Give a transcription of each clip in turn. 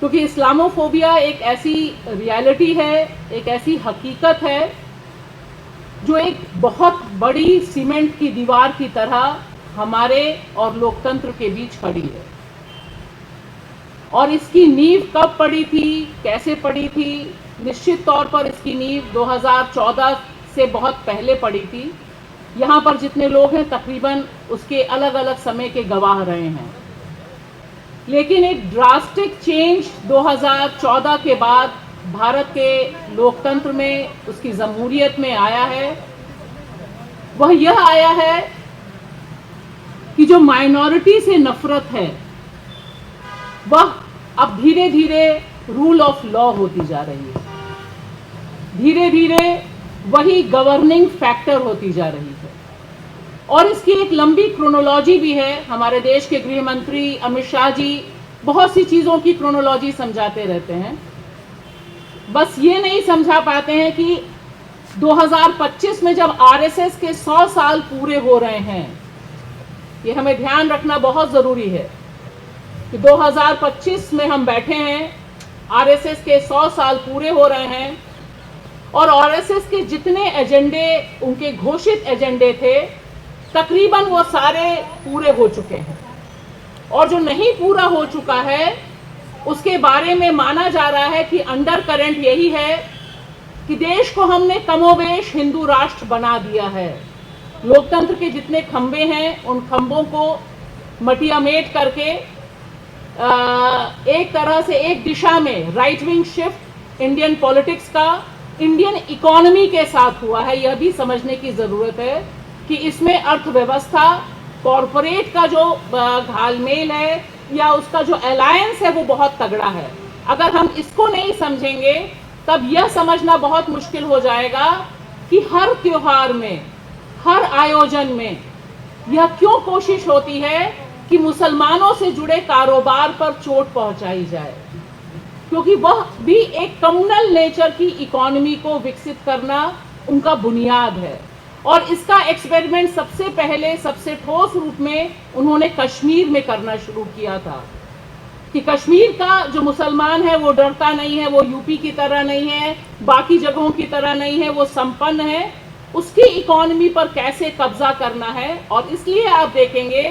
क्योंकि इस्लामोफोबिया एक ऐसी रियलिटी है, एक ऐसी हकीकत है जो एक बहुत बड़ी सीमेंट की दीवार की तरह हमारे और लोकतंत्र के बीच खड़ी है। और इसकी नींव कब पड़ी थी, कैसे पड़ी थी? निश्चित तौर पर इसकी नींव 2014 से बहुत पहले पड़ी थी। यहाँ पर जितने लोग हैं तकरीबन उसके अलग अलग समय के गवाह रहे हैं। लेकिन एक ड्रास्टिक चेंज 2014 के बाद भारत के लोकतंत्र में, उसकी जमहूरियत में आया है। वह यह आया है कि जो माइनॉरिटी से नफरत है वह अब धीरे धीरे रूल ऑफ लॉ होती जा रही है, धीरे धीरे वही गवर्निंग फैक्टर होती जा रही है। और इसकी एक लंबी क्रोनोलॉजी भी है। हमारे देश के गृह मंत्री अमित शाह जी बहुत सी चीज़ों की क्रोनोलॉजी समझाते रहते हैं, बस ये नहीं समझा पाते हैं कि 2025 में जब आरएसएस के 100 साल पूरे हो रहे हैं, ये हमें ध्यान रखना बहुत ज़रूरी है कि 2025 में हम बैठे हैं, आरएसएस के 100 साल पूरे हो रहे हैं और आरएसएस के जितने एजेंडे, उनके घोषित एजेंडे थे, तकरीबन वो सारे पूरे हो चुके हैं। और जो नहीं पूरा हो चुका है उसके बारे में माना जा रहा है कि अंडर करंट यही है कि देश को हमने कमोबेश हिंदू राष्ट्र बना दिया है। लोकतंत्र के जितने खंबे हैं उन खंबों को मटियामेट करके एक तरह से एक दिशा में right wing shift Indian politics का इंडियन इकोनॉमी के साथ हुआ है। यह भी समझने की ज़रूरत है कि इसमें अर्थव्यवस्था, कॉरपोरेट का जो घालमेल है या उसका जो अलायंस है वो बहुत तगड़ा है। अगर हम इसको नहीं समझेंगे तब यह समझना बहुत मुश्किल हो जाएगा कि हर त्योहार में, हर आयोजन में यह क्यों कोशिश होती है कि मुसलमानों से जुड़े कारोबार पर चोट पहुंचाई जाए, क्योंकि वह भी एक कम्युनल नेचर की इकोनॉमी को विकसित करना उनका बुनियाद है। और इसका एक्सपेरिमेंट सबसे पहले, सबसे ठोस रूप में उन्होंने कश्मीर में करना शुरू किया था कि कश्मीर का जो मुसलमान है वो डरता नहीं है, वो यूपी की तरह नहीं है, बाकी जगहों की तरह नहीं है, वो संपन्न है। उसकी इकोनॉमी पर कैसे कब्जा करना है। और इसलिए आप देखेंगे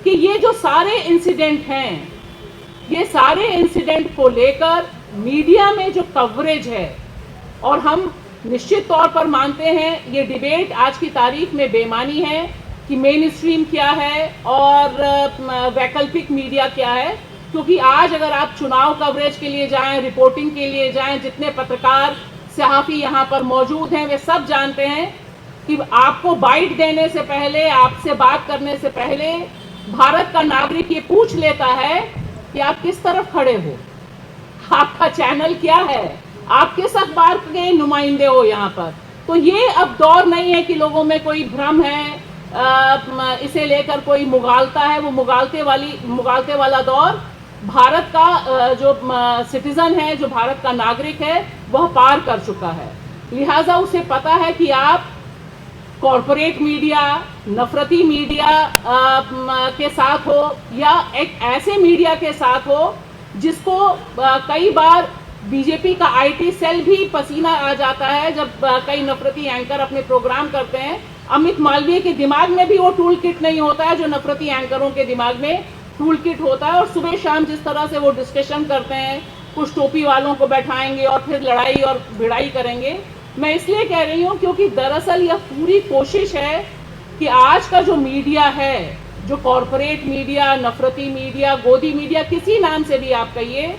कि ये जो सारे इंसिडेंट हैं, ये सारे इंसिडेंट को लेकर मीडिया में जो कवरेज है, और हम निश्चित तौर पर मानते हैं ये डिबेट आज की तारीख में बेमानी है कि मेन स्ट्रीम क्या है और वैकल्पिक मीडिया क्या है। क्योंकि आज अगर आप चुनाव कवरेज के लिए जाएं, रिपोर्टिंग के लिए जाएं, जितने पत्रकार, सहाफ़ी यहाँ पर मौजूद हैं, वे सब जानते हैं कि आपको बाइट देने से पहले, आपसे बात करने से पहले भारत का नागरिक ये पूछ लेता है कि आप किस तरफ खड़े हो, आपका चैनल क्या है, आप किस अखबार के नुमाइंदे हो यहाँ पर। तो ये अब दौर नहीं है कि लोगों में कोई भ्रम है, इसे लेकर कोई मुगालता है। वो मुगालते वाला दौर भारत का जो सिटीजन है, जो भारत का नागरिक है, वह पार कर चुका है। लिहाजा उसे पता है कि आप कॉरपोरेट मीडिया, नफरती मीडिया के साथ हो या एक ऐसे मीडिया के साथ हो जिसको कई बार बीजेपी का आईटी सेल भी पसीना आ जाता है जब कई नफरती एंकर अपने प्रोग्राम करते हैं। अमित मालवीय के दिमाग में भी वो टूल किट नहीं होता है जो नफरती एंकरों के दिमाग में टूल किट होता है। और सुबह शाम जिस तरह से वो डिस्कशन करते हैं, कुछ टोपी वालों को बैठाएंगे और फिर लड़ाई और भिड़ाई करेंगे। मैं इसलिए कह रही हूँ क्योंकि दरअसल यह पूरी कोशिश है कि आज का जो मीडिया है, जो कॉरपोरेट मीडिया, नफरती मीडिया, गोदी मीडिया, किसी नाम से भी आप कहिए,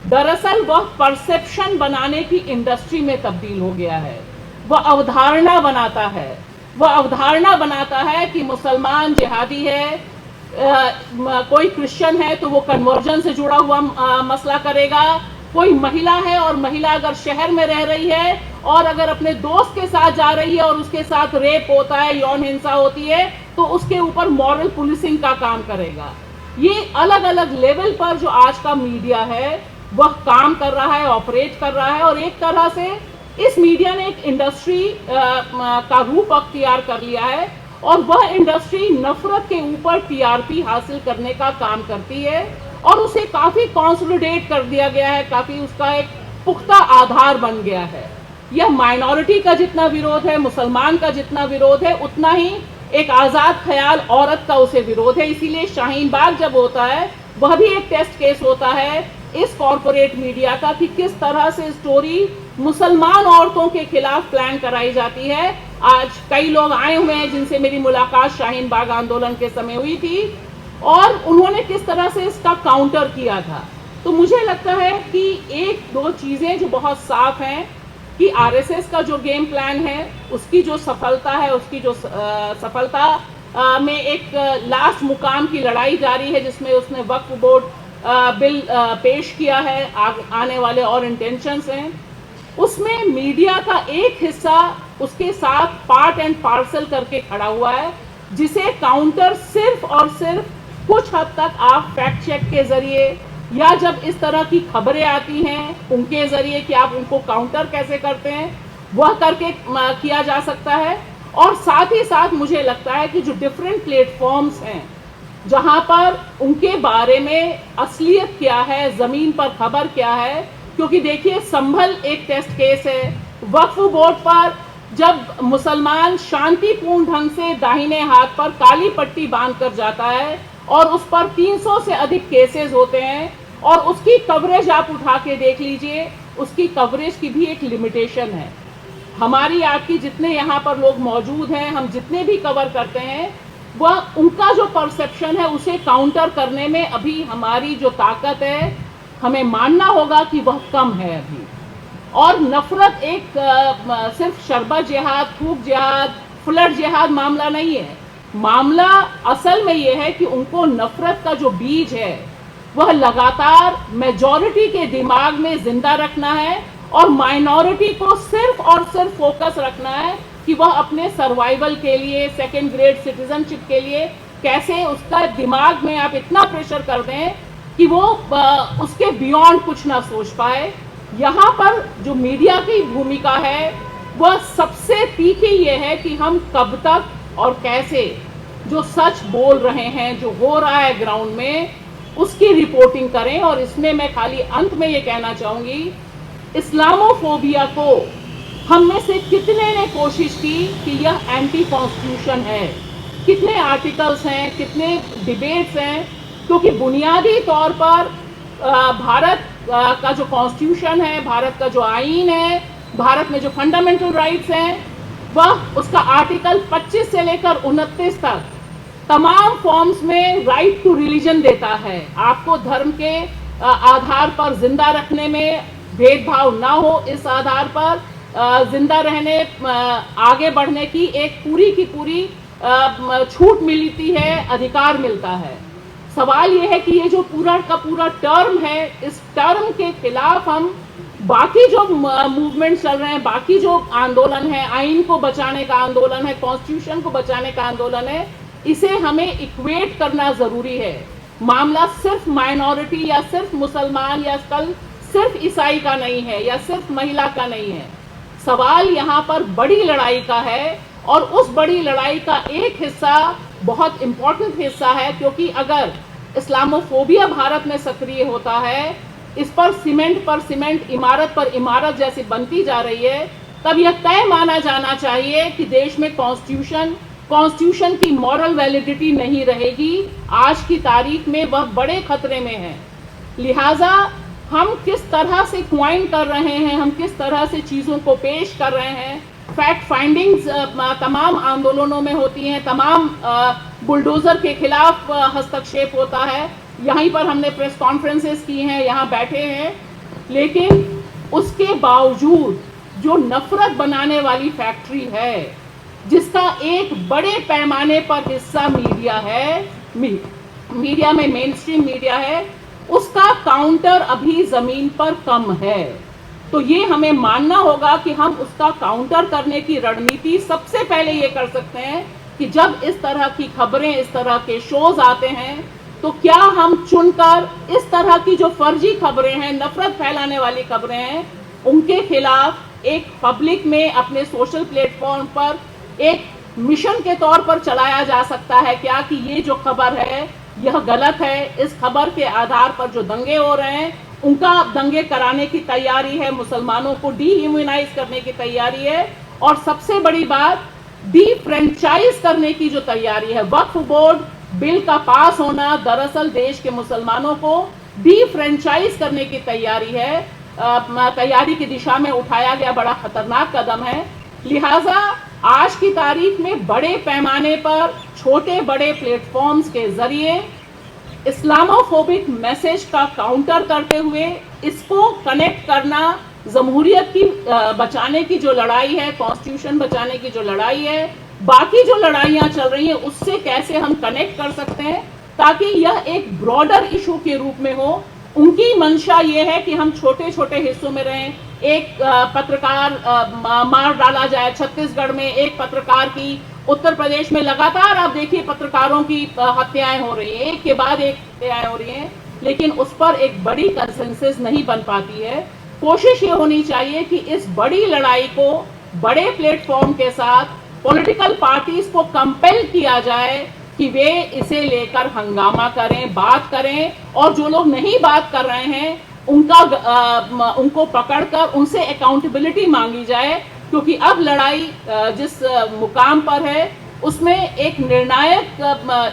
दरअसल वह परसेप्शन बनाने की इंडस्ट्री में तब्दील हो गया है। वह अवधारणा बनाता है, वह अवधारणा बनाता है कि मुसलमान जिहादी है, कोई क्रिश्चियन है तो वो कन्वर्जन से जुड़ा हुआ मसला करेगा, कोई महिला है और महिला अगर शहर में रह रही है और अगर अपने दोस्त के साथ जा रही है और उसके साथ रेप होता है, यौन हिंसा होती है, तो उसके ऊपर मॉरल पुलिसिंग का काम करेगा। ये अलग अलग लेवल पर जो आज का मीडिया है वह काम कर रहा है, ऑपरेट कर रहा है। और एक तरह से इस मीडिया ने एक इंडस्ट्री का रूप अख्तियार कर लिया है और वह इंडस्ट्री नफरत के ऊपर टीआरपी हासिल करने का काम करती है। और उसे काफी कंसोलिडेट कर दिया गया है, काफी उसका एक पुख्ता आधार बन गया है। यह माइनॉरिटी का जितना विरोध है, मुसलमान का जितना विरोध है, उतना ही एक आजाद ख्याल औरत का उसे विरोध है। इसीलिए शाहीन बाग जब होता है वह भी एक टेस्ट केस होता है इस कॉरपोरेट मीडिया का कि किस तरह से स्टोरी मुसलमान औरतों के खिलाफ प्लान कराई जाती है। आज कई लोग आए हुए हैं जिनसे मेरी मुलाकात शाहीन बाग आंदोलन के समय हुई थी और उन्होंने किस तरह से इसका काउंटर किया था। तो मुझे लगता है कि एक दो चीजें जो बहुत साफ हैं कि आरएसएस का जो गेम प्लान है उसकी जो सफलता है, उसकी जो सफलता में एक लास्ट मुकाम की लड़ाई जारी है जिसमें उसने वक्फ बोर्ड बिल पेश किया है, आने वाले और इंटेंशंस हैं। उसमें मीडिया का एक हिस्सा उसके साथ पार्ट एंड पार्सल करके खड़ा हुआ है, जिसे काउंटर सिर्फ और सिर्फ कुछ हद तक आप फैक्ट चेक के जरिए या जब इस तरह की खबरें आती हैं उनके जरिए कि आप उनको काउंटर कैसे करते हैं वह करके किया जा सकता है। और साथ ही साथ मुझे लगता है कि जो डिफरेंट प्लेटफॉर्म्स हैं जहां पर उनके बारे में असलियत क्या है, जमीन पर खबर क्या है, क्योंकि देखिए संभल एक टेस्ट केस है। वक्फ बोर्ड पर जब मुसलमान शांतिपूर्ण ढंग से दाहिने हाथ पर काली पट्टी बांध कर जाता है और उस पर 300 से अधिक केसेस होते हैं और उसकी कवरेज आप उठा के देख लीजिए, उसकी कवरेज की भी एक लिमिटेशन है। हमारी आपकी जितने यहाँ पर लोग मौजूद हैं, हम जितने भी कवर करते हैं, वह उनका जो परसेप्शन है उसे काउंटर करने में अभी हमारी जो ताकत है हमें मानना होगा कि वह कम है अभी। और नफरत एक सिर्फ शरबत जिहाद, थूक जिहाद, फ्लड जिहाद मामला नहीं है। मामला असल में यह है कि उनको नफरत का जो बीज है वह लगातार मेजॉरिटी के दिमाग में जिंदा रखना है और माइनॉरिटी को सिर्फ और सिर्फ फोकस रखना है कि वह अपने सर्वाइवल के लिए, सेकेंड ग्रेड सिटीजनशिप के लिए कैसे उसका दिमाग में आप इतना प्रेशर कर दें कि वो उसके बियॉन्ड कुछ ना सोच पाए। यहाँ पर जो मीडिया की भूमिका है वह सबसे तीखी ये है कि हम कब तक और कैसे जो सच बोल रहे हैं, जो हो रहा है ग्राउंड में, उसकी रिपोर्टिंग करें। और इसमें मैं खाली अंत में ये कहना चाहूँगी, इस्लामोफोबिया को हम में से कितने ने कोशिश की कि यह एंटी कॉन्स्टिट्यूशन है, कितने आर्टिकल्स हैं, कितने डिबेट्स हैं, क्योंकि बुनियादी तौर पर भारत का जो कॉन्स्टिट्यूशन है, भारत का जो आईन है, भारत में जो फंडामेंटल राइट्स हैं, वह उसका आर्टिकल 25 से लेकर 29 तक तमाम फॉर्म्स में राइट टू रिलीजन देता है। आपको धर्म के आधार पर जिंदा रखने में भेदभाव ना हो, इस आधार पर जिंदा रहने, आगे बढ़ने की एक पूरी की पूरी छूट मिलती है, अधिकार मिलता है। सवाल यह है कि ये जो पूरा का पूरा टर्म है, इस टर्म के खिलाफ हम बाकी जो मूवमेंट चल रहे हैं, बाकी जो आंदोलन है, आइन को बचाने का आंदोलन है, कॉन्स्टिट्यूशन को बचाने का आंदोलन है, इसे हमें इक्वेट करना जरूरी है। मामला सिर्फ माइनॉरिटी या सिर्फ मुसलमान या कल सिर्फ ईसाई का नहीं है या सिर्फ महिला का नहीं है। सवाल यहाँ पर बड़ी लड़ाई का है और उस बड़ी लड़ाई का एक हिस्सा बहुत इंपॉर्टेंट हिस्सा है, क्योंकि अगर इस्लामोफोबिया भारत में सक्रिय होता है, इस पर सीमेंट, इमारत पर इमारत जैसी बनती जा रही है, तब यह तय माना जाना चाहिए कि देश में कॉन्स्टिट्यूशन की मॉरल वैलिडिटी नहीं रहेगी। आज की तारीख में वह बड़े खतरे में है। लिहाजा हम किस तरह से क्वाइन कर रहे हैं, हम किस तरह से चीज़ों को पेश कर रहे हैं, फैक्ट फाइंडिंग्स तमाम आंदोलनों में होती हैं, तमाम बुलडोज़र के खिलाफ हस्तक्षेप होता है। यहीं पर हमने प्रेस कॉन्फ्रेंसेस की हैं, यहाँ बैठे हैं, लेकिन उसके बावजूद जो नफरत बनाने वाली फैक्ट्री है, जिसका एक बड़े पैमाने पर हिस्सा मीडिया है, मीडिया में मेन स्ट्रीम मीडिया है, उसका काउंटर अभी जमीन पर कम है। तो ये हमें मानना होगा कि हम उसका काउंटर करने की रणनीति सबसे पहले ये कर सकते हैं कि जब इस तरह की खबरें, इस तरह के शोज आते हैं, तो क्या हम चुनकर इस तरह की जो फर्जी खबरें हैं, नफरत फैलाने वाली खबरें हैं, उनके खिलाफ एक पब्लिक में अपने सोशल प्लेटफॉर्म पर एक मिशन के तौर पर चलाया जा सकता है क्या कि ये जो खबर है यह गलत है। इस खबर के आधार पर जो दंगे हो रहे हैं, उनका दंगे कराने की तैयारी है, मुसलमानों को डीह्यूमनाइज करने की तैयारी है, और सबसे बड़ी बात डीफ्रेंचाइज करने की जो तैयारी है। वक्फ बोर्ड बिल का पास होना दरअसल देश के मुसलमानों को डीफ्रेंचाइज करने की तैयारी है, तैयारी की दिशा में उठाया गया बड़ा खतरनाक कदम है। लिहाजा आज की तारीख में बड़े पैमाने पर छोटे बड़े प्लेटफॉर्म्स के जरिए इस्लामोफोबिक मैसेज का काउंटर करते हुए इसको कनेक्ट करना, जमहूरियत की बचाने की जो लड़ाई है, कॉन्स्टिट्यूशन बचाने की जो लड़ाई है, बाकी जो लड़ाइयां चल रही हैं उससे कैसे हम कनेक्ट कर सकते हैं ताकि यह एक ब्रॉडर इशू के रूप में हो। उनकी मंशा ये है कि हम छोटे छोटे हिस्सों में रहें। एक पत्रकार मार डाला जाए छत्तीसगढ़ में, एक पत्रकार की उत्तर प्रदेश में लगातार आप देखिए पत्रकारों की हत्याएं हो रही हैं, एक के बाद एक हत्याएं हो रही हैं, लेकिन उस पर एक बड़ी कंसेंसस नहीं बन पाती है। कोशिश ये होनी चाहिए कि इस बड़ी लड़ाई को बड़े प्लेटफॉर्म के साथ पॉलिटिकल पार्टीज को कंपेल किया जाए कि वे इसे लेकर हंगामा करें, बात करें, और जो लोग नहीं बात कर रहे हैं उनको पकड़कर उनसे अकाउंटेबिलिटी मांगी जाए, क्योंकि अब लड़ाई जिस मुकाम पर है उसमें एक निर्णायक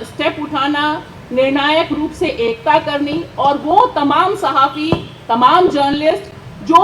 स्टेप उठाना, निर्णायक रूप से एकता करनी, और वो तमाम सहाफ़ी, तमाम जर्नलिस्ट जो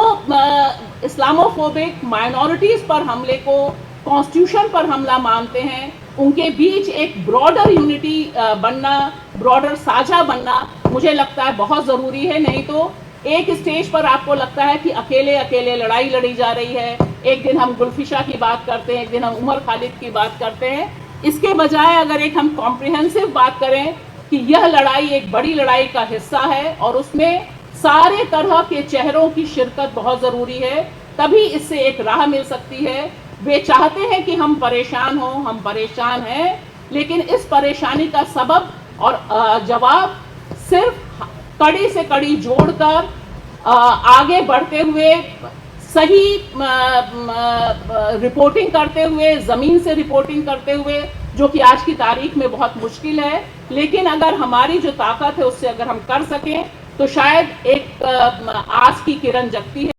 इस्लामोफोबिक माइनॉरिटीज़ पर हमले को कॉन्स्टिट्यूशन पर हमला मानते हैं, उनके बीच एक ब्रॉडर यूनिटी बनना, ब्रॉडर साझा बनना मुझे लगता है बहुत ज़रूरी है। नहीं तो एक स्टेज पर आपको लगता है कि अकेले अकेले लड़ाई लड़ी जा रही है। एक दिन हम गुलफिशा की बात करते हैं, एक दिन हम उमर खालिद की बात करते हैं। इसके बजाय अगर एक हम कॉम्प्रिहेंसिव बात करें कि यह लड़ाई एक बड़ी लड़ाई का हिस्सा है और उसमें सारे तरह के चेहरों की शिरकत बहुत ज़रूरी है, तभी इससे एक राह मिल सकती है। वे चाहते हैं कि हम परेशान हों, हम परेशान हैं, लेकिन इस परेशानी का सबब और जवाब सिर्फ कड़ी से कड़ी जोड़कर आगे बढ़ते हुए, सही रिपोर्टिंग करते हुए, ज़मीन से रिपोर्टिंग करते हुए, जो कि आज की तारीख में बहुत मुश्किल है, लेकिन अगर हमारी जो ताकत है उससे अगर हम कर सकें तो शायद एक आस की किरण जगती है।